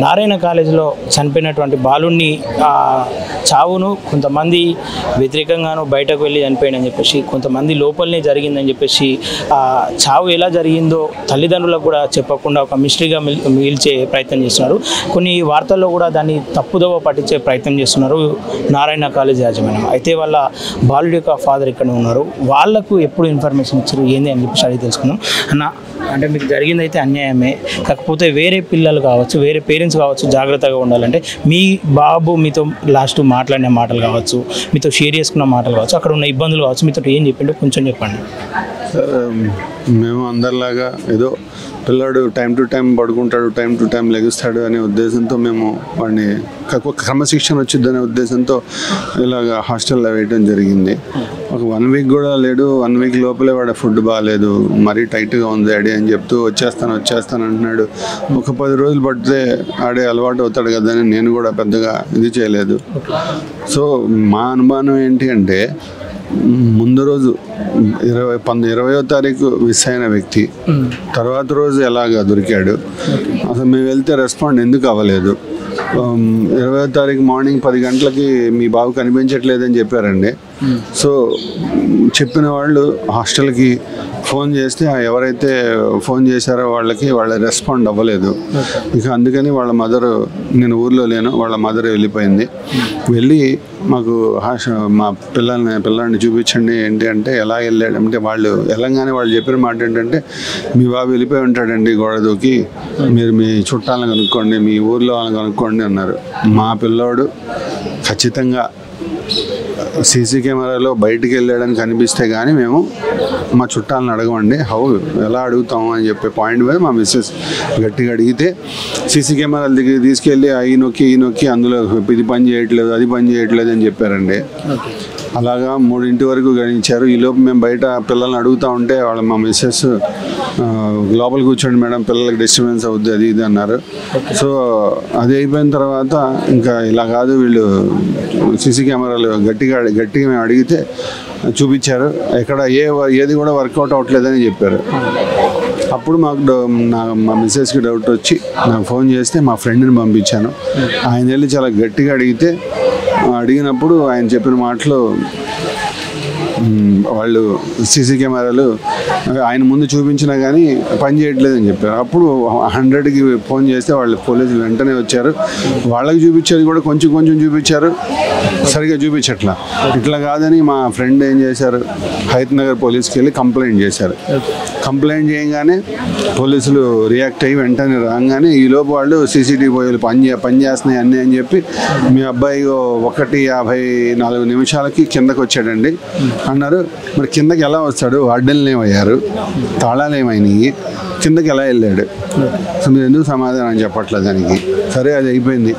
నారాయణ కాలేజీలో చనిపోయినటువంటి బాలుడిని చావును కొంతమంది వ్యతిరేకంగాను బయటకు వెళ్ళి చనిపోయాడని చెప్పేసి, కొంతమంది లోపలనే జరిగిందని చెప్పేసి చావు ఎలా జరిగిందో తల్లిదండ్రులకు కూడా చెప్పకుండా ఒక మిస్టరీగా మిగిల్చే ప్రయత్నం చేస్తున్నారు. కొన్ని వార్తల్లో కూడా దాన్ని తప్పుదోవ పట్టించే ప్రయత్నం చేస్తున్నారు నారాయణ కాలేజ్ యాజమాన్యం. అయితే వాళ్ళ బాలుడి యొక్క ఫాదర్ ఇక్కడ ఉన్నారు, వాళ్ళకు ఎప్పుడు ఇన్ఫర్మేషన్ ఇచ్చారు ఏంది అని చెప్పేసి అడిగి తెలుసుకున్నాం. అన్న, అంటే మీకు జరిగిందైతే అన్యాయమే, కాకపోతే వేరే పిల్లలు కావచ్చు, వేరే పేరెంట్స్ కావచ్చు జాగ్రత్తగా ఉండాలంటే మీ బాబు మీతో లాస్ట్ మాట్లాడిన మాటలు కావచ్చు, మీతో షేర్ చేసుకున్న మాటలు కావచ్చు, అక్కడ ఉన్న ఇబ్బందులు కావచ్చు, మీతో ఏం చెప్పిండో కొంచెం చెప్పండి. మేము అందరిలాగా ఏదో పిల్లాడు టైం టు టైం పడుకుంటాడు, టైం టు టైం లెగుస్తాడు అనే ఉద్దేశంతో మేము వాడిని క్రమశిక్షణ వచ్చిద్దనే ఉద్దేశంతో ఇలాగ హాస్టల్లో వేయడం జరిగింది. ఒక 1 వీక్ కూడా లేడు, 1 వీక్ లోపలే వాడు ఫుడ్ బాగాలేదు, మరీ టైట్గా ఉంది డాడీ అని చెప్తూ వచ్చేస్తాను అంటున్నాడు. ఒక 10 రోజులు పడితే ఆడే అలవాటు అవుతాడు కదా అని నేను కూడా పెద్దగా ఇది చేయలేదు. సో మా అనుమానం ఏంటి అంటే, ముందు రోజు 20వ తారీఖు మిస్ అయిన వ్యక్తి తర్వాత రోజు ఎలాగా దొరికాడు, అసలు మేము వెళ్తే రెస్పాండ్ ఎందుకు అవ్వలేదు. 20వ తారీఖు మార్నింగ్ 10 గంటలకి మీ బాబు కనిపించట్లేదని చెప్పారండి. సో చెప్పిన వాళ్ళు హాస్టల్కి ఫోన్ చేస్తే ఎవరైతే ఫోన్ చేశారో వాళ్ళ రెస్పాండ్ అవ్వలేదు. ఇక అందుకని వాళ్ళ మదరు, నేను ఊర్లో లేను, వాళ్ళ మదర్ వెళ్ళిపోయింది. వెళ్ళి మాకు మా పిల్లాడిని చూపించండి ఏంటి అంటే, ఎలా వెళ్ళాడు అంటే, వాళ్ళు వెళ్ళంగానే వాళ్ళు చెప్పిన మాట ఏంటంటే, మీ బాబు వెళ్ళిపోయి ఉంటాడండి గోడ దూకి, మీరు మీ చుట్టాలను కనుక్కోండి, మీ ఊర్లో వాళ్ళని కనుక్కోండి అన్నారు. మా పిల్లోడు ఖచ్చితంగా సీసీ కెమెరాలో బయటికి వెళ్ళాడని కనిపిస్తే కానీ మేము మా చుట్టాలను అడగమండి, ఎలా అడుగుతాము అని చెప్పే పాయింట్ మీద మా మిస్సెస్ గట్టిగా అడిగితే, సీసీ కెమెరాల దగ్గర తీసుకెళ్ళి ఈ నొక్కి అందులో ఇది పని చేయట్లేదు, అది పని చేయట్లేదు అని చెప్పారండి. అలాగా 3 వరకు గణించారు. ఈలోపు మేము బయట పిల్లల్ని అడుగుతూ ఉంటే మా మిస్సెస్ లోపల కూర్చోండి మేడం, పిల్లలకి డిస్టర్బెన్స్ అవుద్ది అది ఇది అన్నారు. సో అది అయిపోయిన తర్వాత ఇంకా ఇలా కాదు, వీళ్ళు సీసీ కెమెరాలు గట్టిగా మేము అడిగితే చూపించారు, ఎక్కడ ఏది కూడా వర్కౌట్ అవ్వట్లేదని చెప్పారు. అప్పుడు మా మిస్సెస్కి డౌట్ వచ్చి నాకు ఫోన్ చేస్తే మా ఫ్రెండ్ని పంపించాను. ఆయన వెళ్ళి చాలా గట్టిగా అడిగినప్పుడు ఆయన చెప్పిన మాటలు, వాళ్ళు సీసీ కెమెరాలు ఆయన ముందు చూపించినా కానీ పని చేయట్లేదని చెప్పారు. అప్పుడు 100కి ఫోన్ చేస్తే వాళ్ళు పోలీసులు వెంటనే వచ్చారు. వాళ్ళకి చూపించేది కూడా కొంచెం చూపించారు, సరిగా చూపించట్లా. ఇట్లా కాదని మా ఫ్రెండ్ ఏం చేశారు, హైతనగర్ పోలీస్కి వెళ్ళి కంప్లైంట్ చేశారు. కంప్లైంట్ చేయగానే పోలీసులు రియాక్ట్ అయ్యి వెంటనే రాగానే ఈలోపు వాళ్ళు సీసీటీవీ పని చేస్తున్నాయి అన్నీ అని చెప్పి, మీ అబ్బాయి 1:54 కిందకు వచ్చాడండి అన్నారు. మరి కిందకి ఎలా వస్తాడు, వార్డెన్లు ఏమయ్యారు, తాళాలు ఏమైనాయి, కిందకి ఎలా వెళ్ళాడు, సో మీరు ఎందుకు సమాధానం చెప్పట్లేదు దానికి. సరే అది అయిపోయింది.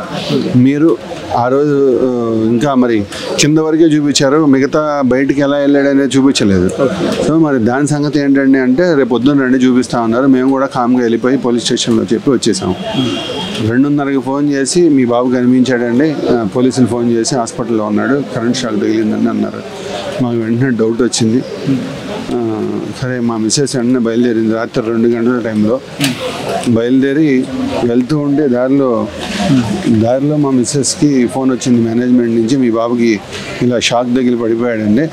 మీరు ఆ రోజు ఇంకా మరి కింద వరకే చూపించారు, మిగతా బయటికి ఎలా వెళ్ళాడు అనేది చూపించలేదు. సో మరి దాని సంగతి ఏంటండి అంటే, రేపు పొద్దున్న రండి చూపిస్తా ఉన్నారు. మేము కూడా కామ్గా వెళ్ళిపోయి పోలీస్ స్టేషన్లో చెప్పి వచ్చేసాము. 2:30కి ఫోన్ చేసి మీ బాబు కనిపించాడండి, పోలీసులు ఫోన్ చేసి హాస్పిటల్లో ఉన్నాడు, కరెంట్ షాక్ తగిలిందని అన్నారు. మాకు వెంటనే డౌట్ వచ్చింది. సరే మా మిస్సెస్ వెంటనే బయలుదేరింది. రాత్రి 2 గంటల టైంలో బయలుదేరి వెళ్తూ ఉంటే దారిలో మా మిస్సెస్కి ఫోన్ వచ్చింది మేనేజ్మెంట్ నుంచి, మీ బాబుకి ఇలా షాక్ తగిలి పడిపోయాడండి,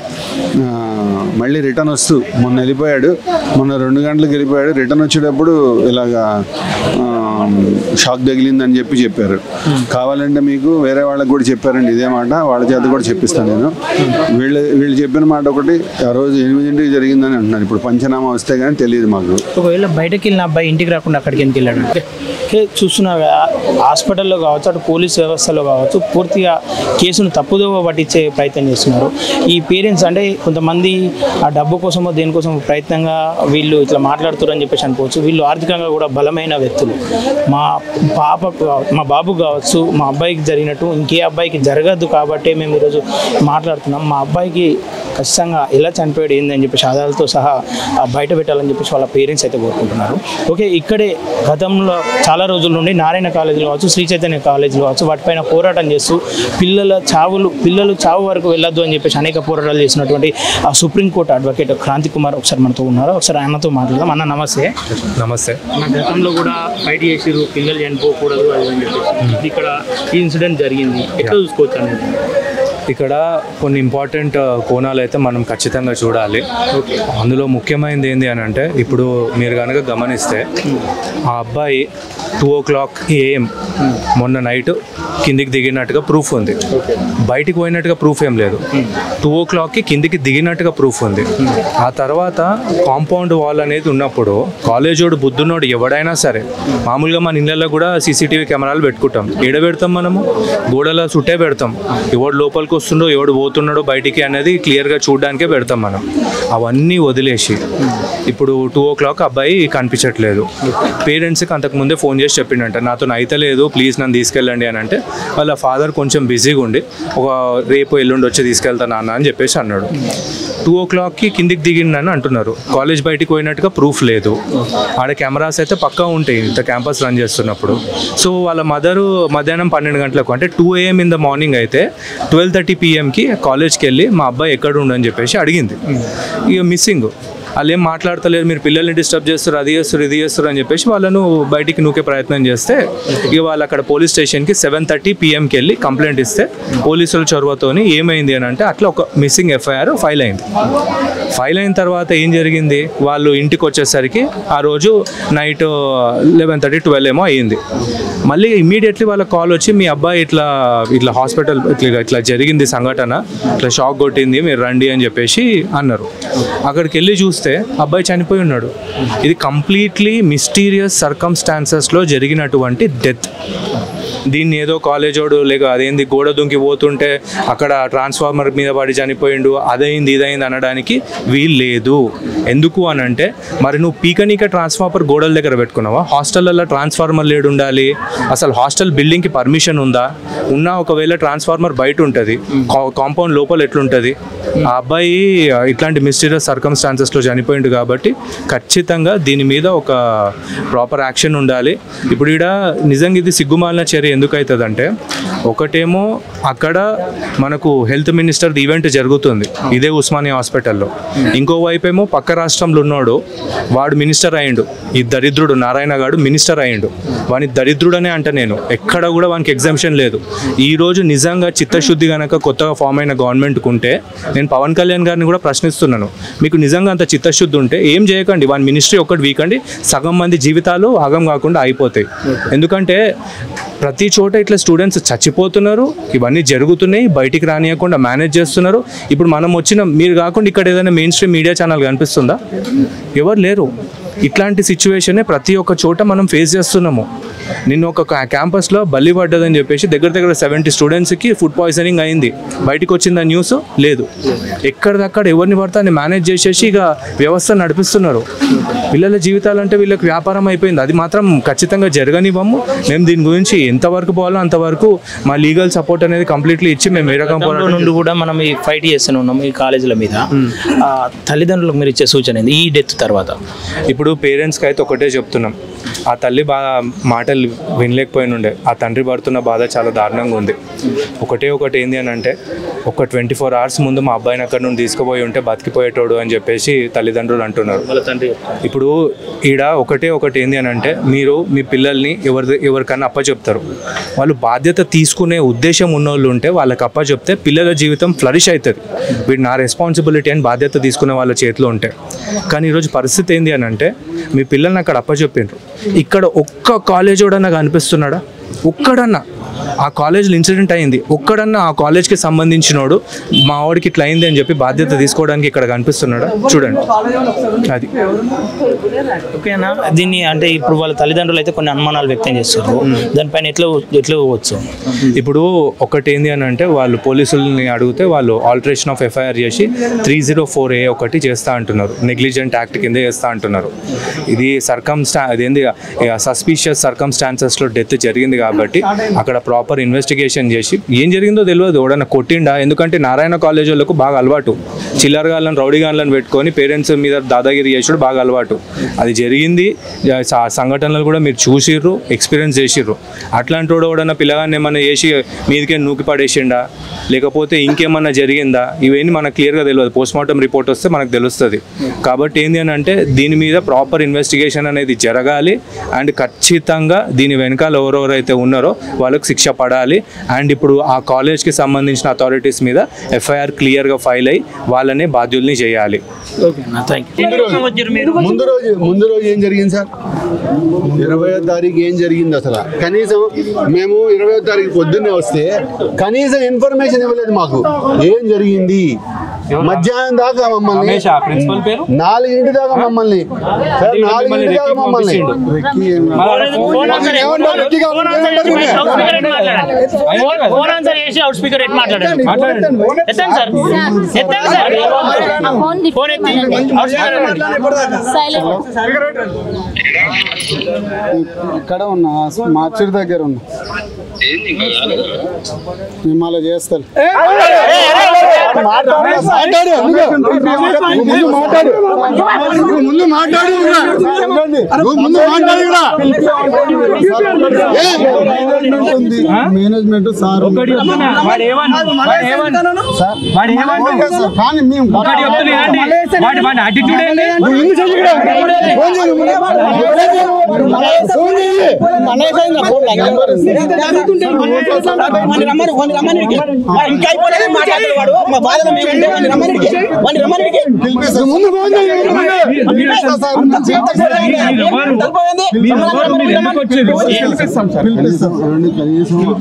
మళ్ళీ రిటర్న్ వస్తూ మొన్న 2 గంటలకు వెళ్ళిపోయాడు, రిటర్న్ వచ్చేటప్పుడు ఇలాగా షాక్ తగిలిందని చెప్పారు. కావాలంటే మీకు వేరే వాళ్ళకి కూడా చెప్పారండి ఇదే మాట, వాళ్ళ చేత కూడా చెప్పిస్తాను నేను. వీళ్ళు చెప్పిన మాట ఒకటి, ఆ రోజు 8ంటికి జరిగిందని అంటున్నారు. ఇప్పుడు పంచనామా వస్తే కానీ తెలియదు మాకు. ఒకవేళ బయటకు వెళ్ళిన అబ్బాయి ఇంటికి రాకుండా అక్కడికి ఎందుకు వెళ్ళాడు? చూస్తున్నారు కదా, హాస్పిటల్లో కావచ్చు, అటు పోలీస్ వ్యవస్థలో కావచ్చు, పూర్తిగా కేసును తప్పుదోవ పట్టించే ప్రయత్నం చేస్తున్నారు. ఈ పేరెంట్స్ అంటే కొంతమంది ఆ డబ్బు కోసమో దేనికోసమో ప్రయత్నంగా వీళ్ళు ఇట్లా మాట్లాడుతారని చెప్పేసి అనుకోవచ్చు. వీళ్ళు ఆర్థికంగా కూడా బలమైన వ్యక్తులు. మా బాబు కావచ్చు, మా అబ్బాయికి జరిగినట్టు ఇంకే అబ్బాయికి జరగద్దు కాబట్టి మేము ఈరోజు మాట్లాడుతున్నాం. మా అబ్బాయికి ఖచ్చితంగా ఎలా చనిపోయాడు ఏందని చెప్పేసి ఆధారాలతో సహా బయట పెట్టాలని చెప్పేసి వాళ్ళ పేరెంట్స్ అయితే కోరుకుంటున్నారు. ఓకే, ఇక్కడే గతంలో చాలా రోజుల నుండి నారాయణ కాలేజీలు కావచ్చు, శ్రీ చైతన్య కాలేజీలు కావచ్చు, వాటిపైన పోరాటం చేస్తూ పిల్లలు చావు వరకు వెళ్ళొద్దు అని చెప్పేసి అనేక పోరాటాలు చేసినటువంటి సుప్రీంకోర్టు అడ్వకేట్ క్రాంతి కుమార్ ఒకసారి మనతో ఉన్నారు. ఒకసారి ఆయనతో మాట్లాడదాం. అన్న నమస్తే. నమస్తే. గతంలో కూడా ఫైట్ చేసిరు, పిల్లలు చనిపోకూడదు అది అని చెప్పేసి ఇక్కడ ఈ ఇన్సిడెంట్ జరిగింది, ఎట్లా చూసుకోవచ్చు అనేది? ఇక్కడ కొన్ని ఇంపార్టెంట్ కోణాలు అయితే మనం ఖచ్చితంగా చూడాలి. అందులో ముఖ్యమైనది ఏంటి అని అంటే, ఇప్పుడు మీరు కనుక గమనిస్తే ఆ అబ్బాయి 2:00 AM మొన్న నైట్ కిందికి దిగినట్టుగా ప్రూఫ్ ఉంది, బయటికి పోయినట్టుగా ప్రూఫ్ ఏం లేదు. 2:00కి కిందికి దిగినట్టుగా ప్రూఫ్ ఉంది. ఆ తర్వాత కాంపౌండ్ వాల్ అనేది ఉన్నప్పుడు కాలేజోడు బుద్ధునోడు ఎవడైనా సరే, మామూలుగా మన ఇళ్ళల్లో కూడా సీసీటీవీ కెమెరాలు పెట్టుకుంటాం. ఏడ పెడతాం మనము? గోడల చుట్టే పెడతాం. ఎవడు లోపలికి వస్తుండో ఎవడు పోతున్నాడో బయటికి అనేది క్లియర్గా చూడడానికే పెడతాం మనం. అవన్నీ వదిలేసి ఇప్పుడు 2:00 అబ్బాయి కనిపించట్లేదు. పేరెంట్స్కి అంతకుముందే ఫోన్ చేసి చెప్పిండంట, నాతో అయితే లేదు, ప్లీజ్ నన్ను తీసుకెళ్ళండి అని. అంటే వాళ్ళ ఫాదర్ కొంచెం బిజీగా ఉండి రేపు ఎల్లుండి వచ్చి తీసుకెళ్తాను నాన్న అని చెప్పేసి అన్నాడు. 2:00కి కిందికి దిగిందని అంటున్నారు. కాలేజ్ బయటికి పోయినట్టుగా ప్రూఫ్ లేదు. ఆడ కెమెరాస్ అయితే పక్కా ఉంటాయి ఇంత క్యాంపస్ రన్ చేస్తున్నప్పుడు. సో వాళ్ళ మదరు మధ్యాహ్నం 12 గంటలకు, అంటే 2 AM ఇన్ ద మార్నింగ్ అయితే 12:30 PMకి కాలేజ్కి వెళ్ళి మా అబ్బాయి ఎక్కడ ఉండని చెప్పేసి అడిగింది. ఇక మిస్సింగ్, వాళ్ళు ఏం మాట్లాడతలేరు, మీరు పిల్లల్ని డిస్టర్బ్ చేస్తారు, అది చేస్తారు ఇది చేస్తారు అని చెప్పేసి వాళ్ళను బయటికి నూకే ప్రయత్నం చేస్తే ఇక వాళ్ళు అక్కడ పోలీస్ స్టేషన్కి 7:30 PMకి వెళ్ళి కంప్లైంట్ ఇస్తే పోలీసుల చొరవతోని ఏమైంది అని అంటే అట్లా ఒక మిస్సింగ్ FIR ఫైల్ అయింది. ఫైల్ అయిన తర్వాత ఏం జరిగింది, వాళ్ళు ఇంటికి వచ్చేసరికి ఆ రోజు నైట్ 11:30 12 ఏమో అయ్యింది. మళ్ళీ ఇమీడియట్లీ వాళ్ళ కాల్ వచ్చి, మీ అబ్బాయి ఇట్లా హాస్పిటల్ ఇట్లా జరిగింది సంఘటన, ఇట్లా షాక్ కొట్టింది, మీరు రండి అని చెప్పేసి అన్నారు. అక్కడికి వెళ్ళి చూస్తే అబ్బాయి చనిపోయి ఉన్నాడు. ఇది కంప్లీట్లీ మిస్టీరియస్ సర్కమ్స్టాన్సెస్లో జరిగినటువంటి డెత్. దీన్ని ఏదో కాలేజోడు లేక అదేంది గోడ దుంకి పోతుంటే అక్కడ ట్రాన్స్ఫార్మర్ మీద పడి చనిపోయిండు, అదైంది ఇదైంది అనడానికి వీలు లేదు. ఎందుకు అని అంటే, మరి నువ్వు పీకనీక ట్రాన్స్ఫార్మర్ గోడల దగ్గర పెట్టుకున్నావా? హాస్టల్లో ట్రాన్స్ఫార్మర్ లేడు ఉండాలి. అసలు హాస్టల్ బిల్డింగ్కి పర్మిషన్ ఉందా? ఉన్నా ఒకవేళ ట్రాన్స్ఫార్మర్ బయట ఉంటుంది, కాంపౌండ్ లోపల ఎట్లుంటుంది? ఆ అబ్బాయి ఇట్లాంటి మిస్టీరియస్ సర్కమ్స్టాన్సెస్లో చనిపోయిండు కాబట్టి ఖచ్చితంగా దీని మీద ఒక ప్రాపర్ యాక్షన్ ఉండాలి. ఇప్పుడు ఇక్కడ నిజంగా ఇది సిగ్గుమాలిన చర్య ఎందుకు అవుతుందంటే, ఒకటేమో అక్కడ మనకు హెల్త్ మినిస్టర్ ఈవెంట్ జరుగుతుంది ఇదే ఉస్మానియా హాస్పిటల్లో, ఇంకోవైపు ఏమో పక్క రాష్ట్రంలో ఉన్నాడు వాడు మినిస్టర్ అయ్యిండు. ఈ దరిద్రుడు నారాయణ గారు మినిస్టర్ అయ్యిండు. వాని దరిద్రుడనే అంట నేను, ఎక్కడ కూడా వానికి ఎగ్జామ్షన్ లేదు. ఈరోజు నిజంగా చిత్తశుద్ధి కనుక కొత్తగా ఫామ్ అయిన గవర్నమెంట్కి ఉంటే, నేను పవన్ కళ్యాణ్ గారిని కూడా ప్రశ్నిస్తున్నాను, మీకు నిజంగా అంత చిత్తశుద్ధి ఉంటే ఏం చేయకండి, వాని మినిస్ట్రీ ఒక్కటి వీకండి, సగం మంది జీవితాలు ఆగం కాకుండా అయిపోతాయి. ఎందుకంటే ప్రతి చోట ఇట్లా స్టూడెంట్స్ చచ్చిపోతున్నారు, ఇవన్నీ జరుగుతున్నాయి, బయటికి రానియకుండా మేనేజ్ చేస్తున్నారు. ఇప్పుడు మనం మీరు కాకుండా ఇక్కడ ఏదైనా మెయిన్ స్ట్రీమ్ మీడియా ఛానల్ కనిపిస్తుందా? ఎవరు లేరు. ఇట్లాంటి సిచ్యువేషనే ప్రతి ఒక్క చోట మనం ఫేస్ చేస్తున్నాము. నిన్న ఒక క్యాంపస్లో బల్లి పడ్డదని చెప్పేసి దగ్గర 70 స్టూడెంట్స్కి ఫుడ్ పాయిజనింగ్ అయింది. బయటకు వచ్చిందా న్యూస్? లేదు. ఎక్కడిదక్కడ ఎవరిని పడితే అని మేనేజ్ చేసేసి ఇక వ్యవస్థ నడిపిస్తున్నారు. పిల్లల జీవితాలంటే వీళ్ళకి వ్యాపారం అయిపోయింది. అది మాత్రం ఖచ్చితంగా జరగనివ్వము. మేము దీని గురించి ఎంతవరకు పోవాలో అంతవరకు మా లీగల్ సపోర్ట్ అనేది కంప్లీట్లీ ఇచ్చి మేము ఏ రకం నుండి కూడా మనం ఈ ఫైట్ చేస్తూనే ఉన్నాం ఈ కాలేజీల మీద. తల్లిదండ్రులకు మీరు ఇచ్చే సూచన ఈ డెత్ తర్వాత? ఇప్పుడు పేరెంట్స్కి అయితే ఒకటే చెప్తున్నాం, ఆ తల్లి మాటలు వినలేకపోయినుండే, ఆ తండ్రి పడుతున్న బాధ చాలా దారుణంగా ఉంది. ఒకటి ఏంది అని అంటే, ఒక 24 hours ముందు మా అబ్బాయిని అక్కడ నుండి తీసుకుపోయి ఉంటే బతికిపోయేటోడు అని చెప్పేసి తల్లిదండ్రులు అంటున్నారు. ఇప్పుడు ఈడ ఒకటి ఏంది అని అంటే, మీరు మీ పిల్లల్ని ఎవరికన్నా అప్పచెప్తారు, వాళ్ళు బాధ్యత తీసుకునే ఉద్దేశం ఉన్నోళ్ళు ఉంటే వాళ్ళకి అప్పచెప్తే పిల్లల జీవితం ఫ్లరిష్ అవుతుంది. వీడు నా రెస్పాన్సిబిలిటీ అని బాధ్యత తీసుకునే వాళ్ళ చేతిలో ఉంటే. కానీ ఈరోజు పరిస్థితి ఏంది అని అంటే, మీ పిల్లల్ని అక్కడ అప్పచెప్పిండ్రు, ఇక్కడ ఒక్క కాలేజోడన్నా కనిపిస్తున్నాడా? ఒక్కడన్నా ఆ కాలేజ్లో ఇన్సిడెంట్ అయింది, ఒక్కడన్నా ఆ కాలేజ్కి సంబంధించినోడు మా వాడికి ఇట్లా అయింది అని చెప్పి బాధ్యత తీసుకోవడానికి ఇక్కడ కనిపిస్తున్నాడా? చూడండి. అది ఓకేనా. దీన్ని అంటే ఇప్పుడు వాళ్ళ తల్లిదండ్రులు అయితే కొన్ని అనుమానాలు వ్యక్తం చేస్తారు, దానిపైన ఎట్లా పోవచ్చు? ఇప్పుడు ఒకటి ఏంది అని అంటే, వాళ్ళు పోలీసుల్ని అడిగితే వాళ్ళు ఆల్టరేషన్ ఆఫ్ FIR చేసి 304A ఒకటి చేస్తా అంటున్నారు, నెగ్లిజెంట్ యాక్ట్ కింద చేస్తా అంటున్నారు. ఇది అదేంది సస్పీషియస్ సర్కమ్స్టాన్సెస్లో డెత్ జరిగింది కాబట్టి అక్కడ ప్రాపర్ ఇన్వెస్టిగేషన్ చేసి ఏం జరిగిందో తెలియదు, ఎవడన్నా కొట్టిండా? ఎందుకంటే నారాయణ కాలేజ్ వాళ్ళకు బాగా అలవాటు, చిల్లరగాళ్ళని రౌడీగాళ్ళని పెట్టుకొని పేరెంట్స్ మీద దాదాగిరి చేసుడు బాగా అలవాటు. అది జరిగింది, సంఘటనలు కూడా మీరు చూసిర్రు, ఎక్స్పీరియన్స్ చేసిర్రు. అట్లాంటి వాడన్నా పిల్లగాన్ని ఏమన్నా చేసి మీదికే నూకి పడేసిండా లేకపోతే ఇంకేమన్నా జరిగిందా ఇవన్నీ మనకు క్లియర్గా తెలియదు. పోస్ట్మార్టం రిపోర్ట్ వస్తే మనకు తెలుస్తుంది. కాబట్టి ఏంటి అని అంటే దీని మీద ప్రాపర్ ఇన్వెస్టిగేషన్ అనేది జరగాలి అండ్ ఖచ్చితంగా దీని వెనకాల ఎవరెవరైతే ఉన్నారో వాళ్ళకు శిక్ష పడాలి. అండ్ ఇప్పుడు ఆ కాలేజ్కి సంబంధించిన అథారిటీస్ మీద ఎఫ్ఐఆర్ క్లియర్గా ఫైల్ అయ్యి వాళ్ళనే బాధ్యుల్ని చేయాలి. ముందు రోజు ఏం జరిగింది సార్? 20వ తారీఖు ఏం జరిగింది అసలు? కనీసం మేము 20వ తారీఖు పొద్దున్నే వస్తే కనీసం ఇన్ఫర్మేషన్ ఇవ్వలేదు మాకు. ఏం జరిగింది? మధ్యాహ్నం దాకా మమ్మల్ని 4 దాకా మమ్మల్ని 4 దాకా మమ్మల్ని ఇక్కడ ఉన్నా మార్చి దగ్గర ఉన్నా మిమ్మల్ని చేస్తాను. మేనేజ్మెంట్ సార్ కానీ మేము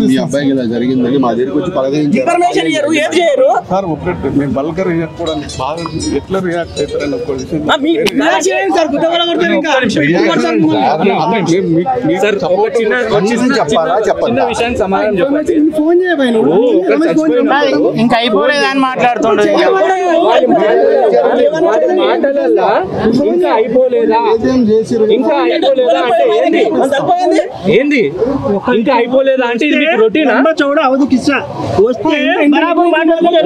మీ అబ్బాయికి ఇలా జరిగిందని మా దగ్గరికి వచ్చి పలకరించారు. మేము బల్గర్ బాగా ఎట్లా రియాక్ట్ అవుతారని చెప్పాలా చెప్పాలి ఫోన్ చేయబోయి ఇంకా అయిపోలేదు అని మాట్లాడుతుండే. ఇంకా అయిపోలేదా ఏంది? ఇంకా అయిపోలేదా అంటే ఇది మీకు రొటీనా? చౌడా అవుతుంది కిస్సా వస్తే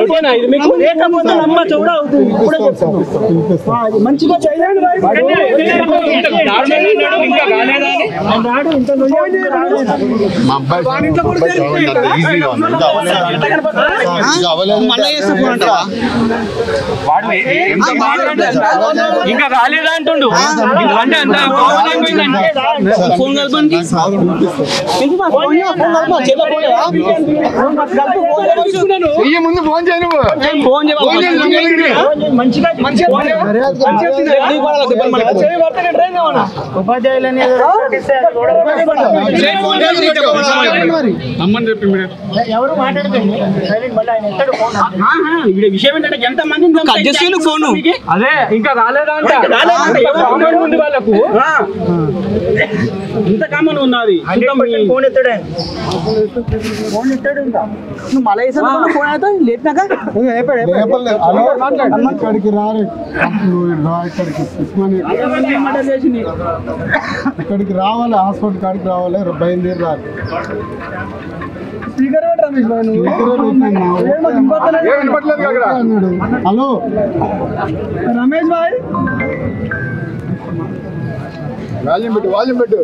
రొటీనా ఇది మీకు? లేకపోతే లంబ చౌడా అవుతుంది. మంచిగా చేయండి. ఇంకా కాలేదా? మా అబ్బాయి ఇంకా రాలేదా అంటుండు. ముందు ఫోన్ చేయను. ఉపాధ్యాయులని ఎవరు మాట్లాడుతుంది విషయం ఏంటంటే ఎంత మంది ఫోన్ అదే ఇంకా రాలేదా అంట ఉంది వాళ్ళకు. ఇంత కామన్ ఉన్నది. ఫోన్ ఎత్తాడు నువ్వు మళ్ళీ ఫోన్ అయితే లేపినాక ఇక్కడికి రారు. ఇక్కడికి రావాలి, హాస్పిటల్ కాడికి రావాలి, బయలుదేరి రారు. హలో రమేష్ భాయ్ వాల్యూమ్ పెట్టు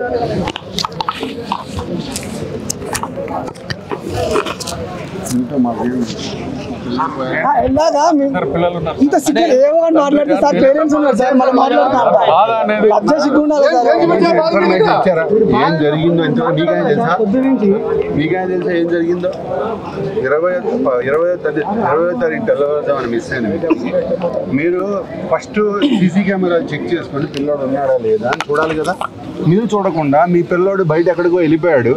ఇంత సిగ్గు ఏమో మాట్లాడితే సార్ పేరెంట్స్ ఉన్నారు సార్ మనం మాట్లాడుతున్నారు. ఏం జరిగిందో మీకైనా తెలుసా? మీకైనా తెలుసా ఏం జరిగిందో? 20వ తారీఖు తెల్లవారుజామున మిస్ అయినవి. మీరు ఫస్ట్ సీసీ కెమెరాలు చెక్ చేసుకొని పిల్లోడు ఉన్నాడా లేదా అని చూడాలి కదా. మీరు చూడకుండా మీ పిల్లోడు బయట ఎక్కడికో వెళ్ళిపోయాడు,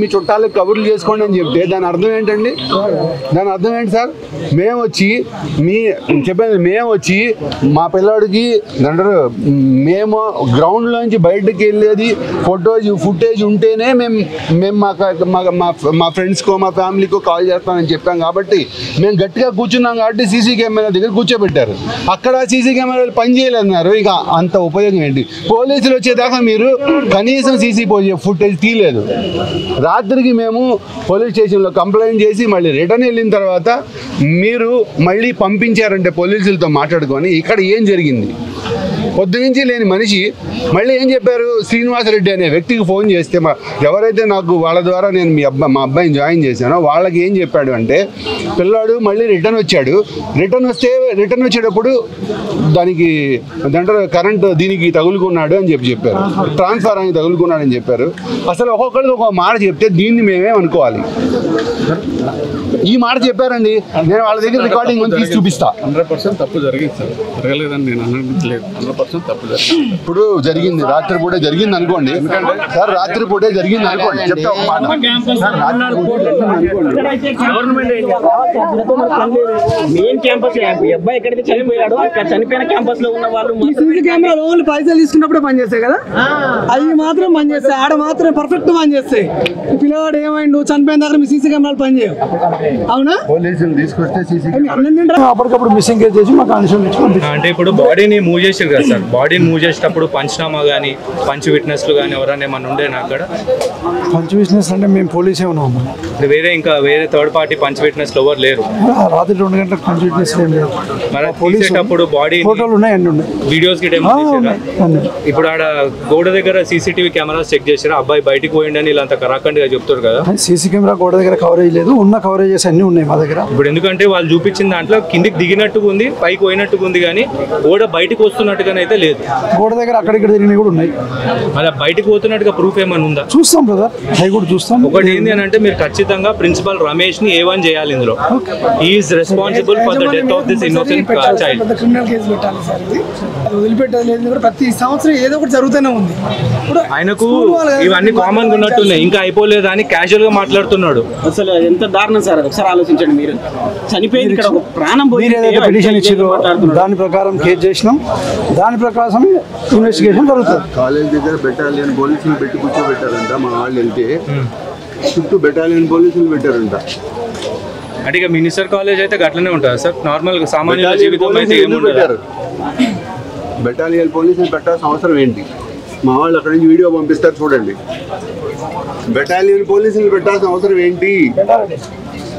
మీ చుట్టాలకు కబుర్లు చేసుకోండి అని చెప్తే దాని అర్థం ఏంటండి? దాని అర్థం ఏంటి సార్? మేము వచ్చి మా పిల్లాడికి అంటారు, మేము గ్రౌండ్లోంచి బయటకు వెళ్ళేది ఫుటేజ్ ఉంటేనే మేము మా ఫ్రెండ్స్కో మా ఫ్యామిలీకో కాల్ చేస్తామని చెప్పాం. కాబట్టి మేము గట్టిగా కూర్చున్నాం కాబట్టి సీసీ కెమెరా దగ్గర కూర్చోబెట్టారు. అక్కడ సీసీ కెమెరాలు పనిచేయలేదన్నారు. ఇక అంత ఉపయోగం ఏంటి? పోలీసులు వచ్చేదాకా మీరు కనీసం ఫుటేజ్ తీయలేదు. రాత్రికి మేము పోలీస్ స్టేషన్లో కంప్లైంట్ చేసి మళ్ళీ రిటర్న్ రిటర్న్ వెళ్ళిన తర్వాత మీరు మళ్ళీ పంపించారంటే పోలీసులతో మాట్లాడుకొని ఇక్కడ ఏం జరిగింది? పొద్దునుంచి లేని మనిషి మళ్ళీ ఏం చెప్పారు? శ్రీనివాసరెడ్డి అనే వ్యక్తికి ఫోన్ చేస్తే ఎవరైతే నాకు వాళ్ళ ద్వారా నేను మా అబ్బాయిని జాయిన్ చేశానో వాళ్ళకి ఏం చెప్పాడు అంటే, పిల్లాడు మళ్ళీ రిటర్న్ వచ్చేటప్పుడు దానికి కరెంట్ దీనికి తగులుకున్నాడు అని చెప్పారు, ట్రాన్స్ఫార్మర్కి తగులుకున్నాడు అని చెప్పారు. అసలు ఒక్కొక్కరికి ఒక మాట చెప్తే దీన్ని మేమేం అనుకోవాలి? ఈ మాట చెప్పారండి. నేను వాళ్ళ దగ్గర రికార్డింగ్ తీసి చూపిస్తా. 100% తప్పు జరిగింది సార్, జరగలేదని నేను అనట్లేదు. 100% తప్పు జరిగింది. ఇప్పుడు జరిగింది, రాత్రిపూటే జరిగింది అనుకోండి సార్, రాత్రిపూటే జరిగింది అనుకోండి. చెప్తా ఒక మాట, మెయిన్ క్యాంపస్ అబ్బాయి ఎక్కడైతే చనిపోయాడో అక్కడ చనిపోయిన క్యాంపస్ లో ఉన్న వాళ్ళు కెమెరాలు ఓన్లీ పైసలు తీసుకున్నప్పుడే పనిచేస్తాయి కదా, అవి మాత్రం పనిచేస్తాయి. ఆడ మాత్రం పర్ఫెక్ట్ పనిచేస్తాయి. పిల్లవాడు ఏమైండు చనిపోయిన దగ్గర మీ సీసీ కెమెరాలు పనిచేయవు, అవునా? పోలీసులు తీసుకొస్తే అప్పటికప్పుడు మిస్సింగ్ కేసు చేసి మా కండిషన్ అంటే ఇప్పుడు బాడీని మూవ్ చేసారు కదా సార్, బాడీని మూవ్ చేసేటప్పుడు పంచనామా కానీ పంచ్ విట్నెస్లు కానీ ఎవరైనా ఏమన్నా ఉండేనా అక్కడ? పంచ్ విట్నెస్ అంటే మేము పోలీసే ఉన్నాము, వేరే థర్డ్ పార్టీ పంచ్ విట్నెస్లు ఎవరు లేరు. రాత్రి 2 గంటలకు పంచ్ విట్నెస్ ఏం లేదు. తీసేటప్పుడు బాడీ ఫోటోలు ఉన్నాయండి, వీడియోస్ కి ఇప్పుడు ఆడ గోడ దగ్గర సీసీటీవీ కెమెరాస్ చెక్ చేసారా? అబ్బాయి బయటికి పోయిండని ఇలా అంత కరాఖండిగా చెప్తారు కదా. సీసీ కెమెరా గోడ దగ్గర కవరేజ్ లేదు, ఉన్న కవరేజెస్ అన్ని ఉన్నాయి మా దగ్గర. ఇప్పుడు ఎందుకంటే వాళ్ళు చూపించిన దాంట్లో కిందికి దిగినట్టుగా ఉంది, పైకి పోయినట్టుగా ఉంది, కానీ గోడ బయటకు వస్తున్నట్టుగానైతే లేదు. గోడ దగ్గర అక్కడిక్కడ తిరిగినవి కూడా ఉన్నాయి. అలా బయటకు పోతున్నట్టుగా ప్రూఫ్ ఏమైనా ఉందా? చూస్తాం బ్రదర్, అవి కూడా చూస్తాం. ఒకటి ఏంటి అని అంటే మీరు ఖచ్చితంగా ప్రిన్సిపల్ రమేష్ ని A1 చేయాలి. ఇందులో is responsible for the death of this innocent child. Criminal case పెట్టాలి సార్, ఇది వదిలిపెట్టలేదు. ప్రతి సంవత్సరం ఏదో ఒకటి జరుగుతూనే ఉంది. ఆయనకు ఇవన్నీ కామన్ గా ఉన్నట్టున్నాయి, ఇంకా అయిపోలేదు అని క్యాజువల్ గా మాట్లాడుతున్నాడు. అసలు ఎంత దారుణం సార్, ఒకసారి ఆలోచించండి. మీరు చనిపోయింది ఇక్కడ, ఒక ప్రాణం పిటిషన్ ఇచ్చారు, దాని ప్రకారం కేసు చేసినాం, దాని ప్రకారం ఇన్వెస్టిగేషన్ జరుగుతుంది. కాలేజ్ దగ్గర బెటాలియన్ పోలీసులు పెట్టి కూర్చోబెట్టారంట. మా వాళ్ళు వెళ్తే చుట్టూ బెటాలియన్ పోలీసులు పెట్టారంట. అంటే ఇక మినిస్టర్ కాలేజ్ అయితే అట్లనే ఉంటుంది సార్, నార్మల్ సామాన్య జీవితం అయితే ఏముంటారు. బెటాలియన్ పోలీసులు పెట్టాల్సిన అవసరం ఏంటి? మా వాళ్ళు అక్కడి నుంచి వీడియో పంపిస్తారు చూడండి. బెటాలియన్ పోలీసులు పెట్టాల్సిన అవసరం ఏంటి?